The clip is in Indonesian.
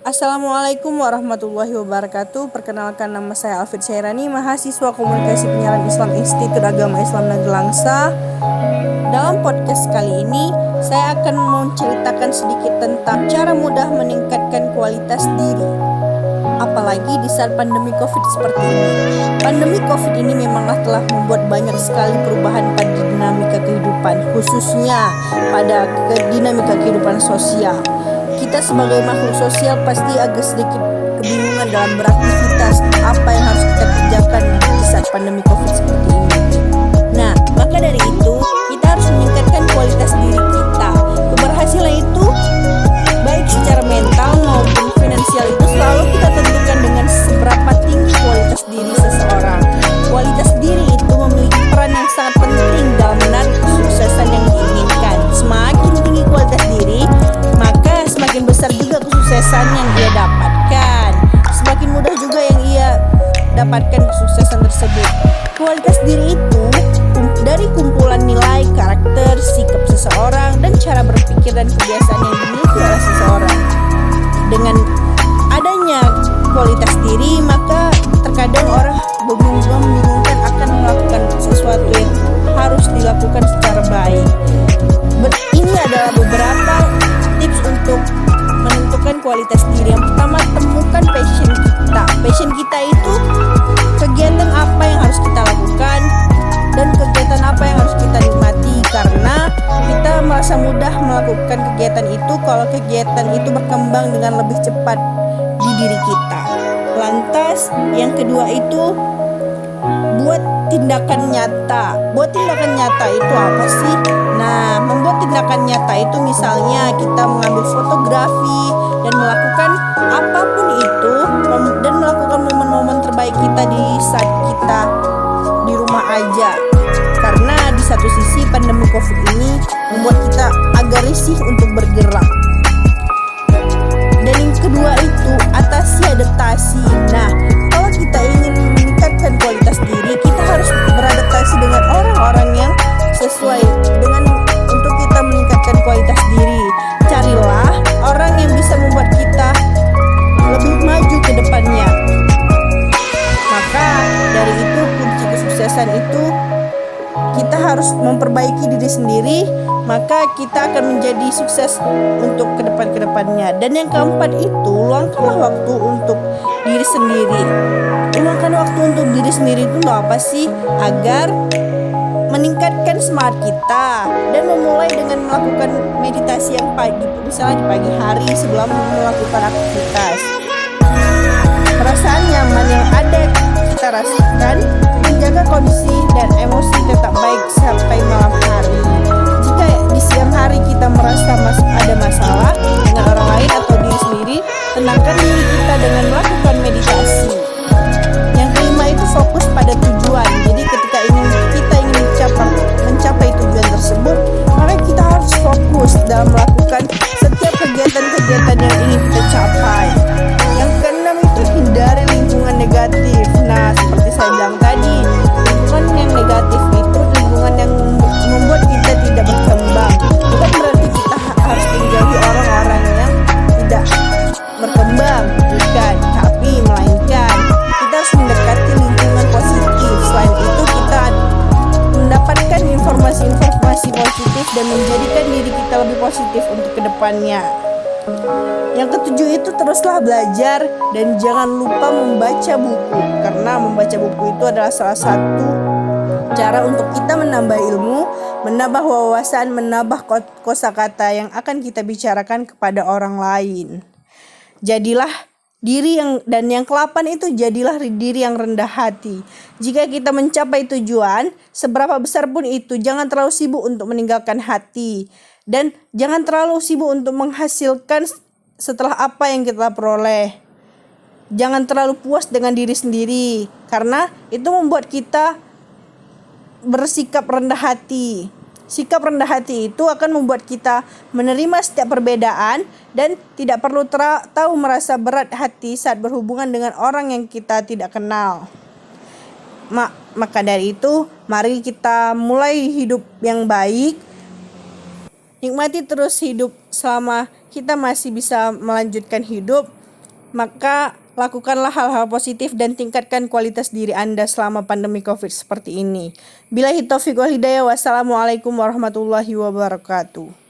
Assalamualaikum warahmatullahi wabarakatuh. Perkenalkan, nama saya Alfid Syairani, mahasiswa Komunikasi Penyiaran Islam Institut Agama Islam Negeri Langsa. Dalam podcast kali ini, saya akan menceritakan sedikit tentang cara mudah meningkatkan kualitas diri. Apalagi di saat pandemi COVID seperti ini. Pandemi COVID ini memanglah telah membuat banyak sekali perubahan pada dinamika kehidupan, khususnya pada dinamika kehidupan sosial. Kita sebagai makhluk sosial pasti agak sedikit kebingungan dalam beraktivitas, apa yang harus kita kerjakan di saat pandemi COVID seperti ini. Nah, maka dari itu kita harus meningkatkan kualitas diri kita. Keberhasilan itu baik secara mental maupun finansial itu selalu kita tentukan dengan seberapa tinggi kualitas diri seseorang. Kualitas diri itu memiliki peran yang sangat penting dalam menarik kesuksesan yang diinginkan. Semakin tinggi kualitas diri, maka semakin besar juga kesuksesan yang ia dapatkan. Semakin mudah juga yang ia dapatkan kesuksesan tersebut. Kualitas diri itu dari kumpulan nilai, karakter, sikap seseorang, dan cara berpikir dan kebiasaan yang dimiliki oleh seseorang. Dengan adanya kualitas diri, maka terkadang orang membingungkan akan melakukan sesuatu yang harus dilakukan secara baik. Ini adalah beberapa tips untuk menentukan kualitas diri. Yang pertama, temukan passion kita. Passion kita itu kegiatan apa yang harus kita lakukan dan kegiatan apa yang harus kita nikmati, karena kita merasa mudah melakukan kegiatan itu kalau kegiatan itu berkembang dengan lebih cepat di diri kita. Lantas yang kedua itu buat tindakan nyata. Buat tindakan nyata itu apa sih? Nah, membuat tindakan nyata itu misalnya kita mengambil fotografi dan melakukan apapun itu dan melakukan momen-momen terbaik kita di saat kita di rumah aja. Karena di satu sisi pandemi COVID ini membuat kita agak risih untuk bergerak. Dan yang kedua itu atasi adaptasi. Nah, kalau kita ingin meningkatkan kualitas diri, kita harus beradaptasi dengan orang-orang yang sesuai dengan untuk kita meningkatkan kualitas diri. Carilah orang yang bisa membuat kita lebih maju ke depannya. Maka dari itu kunci kesuksesan itu kita harus memperbaiki diri sendiri, maka kita akan menjadi sukses untuk kedepannya. Dan yang keempat itu, luangkanlah waktu untuk diri sendiri. Luangkan waktu untuk diri sendiri itu apa sih? Agar meningkatkan semangat kita dan memulai dengan melakukan meditasi yang pagi, misalnya di pagi hari sebelum melakukan aktivitas. Perasaan nyaman yang ada kita rasakan menjaga kondisi dan emosi tetap baik sampai malam hari. Jika di siang hari kita merasa ada masalah dengan orang lain atau diri sendiri, tenangkan diri kita dengan melakukan meditasi. Yang kelima itu fokus pada tujuan. Jadi ketika kita ingin mencapai tujuan tersebut, maka kita harus fokus dalam melakukan setiap kegiatan-kegiatan yang ingin kita capai. Yang keenam itu hindari lingkungan negatif. Nah, seperti saya bilang tadi, lingkungan yang negatif itu lingkungan yang membuat kita tidak berkembang. Bukan berarti kita harus menjauhi orang-orang yang tidak berkembang, bukan, tapi melainkan kita harus mendekati lingkungan positif. Selain itu, kita mendapatkan informasi-informasi positif dan menjadikan diri kita lebih positif untuk kedepannya. Yang ketujuh itu teruslah belajar dan jangan lupa membaca buku, karena membaca buku itu adalah salah satu cara untuk kita menambah ilmu, menambah wawasan, menambah kosakata yang akan kita bicarakan kepada orang lain. Jadilah diri yang ke-8 itu jadilah diri yang rendah hati. Jika kita mencapai tujuan, seberapa besar pun itu, jangan terlalu sibuk untuk meninggalkan hati. Dan jangan terlalu sibuk untuk menghasilkan setelah apa yang kita peroleh. Jangan terlalu puas dengan diri sendiri, karena itu membuat kita bersikap rendah hati. Sikap rendah hati itu akan membuat kita menerima setiap perbedaan dan tidak perlu merasa berat hati saat berhubungan dengan orang yang kita tidak kenal. Maka dari itu, mari kita mulai hidup yang baik. Nikmati terus hidup selama kita masih bisa melanjutkan hidup. Maka lakukanlah hal-hal positif dan tingkatkan kualitas diri Anda selama pandemi COVID seperti ini. Billahi taufiq wal hidayah. Wassalamualaikum warahmatullahi wabarakatuh.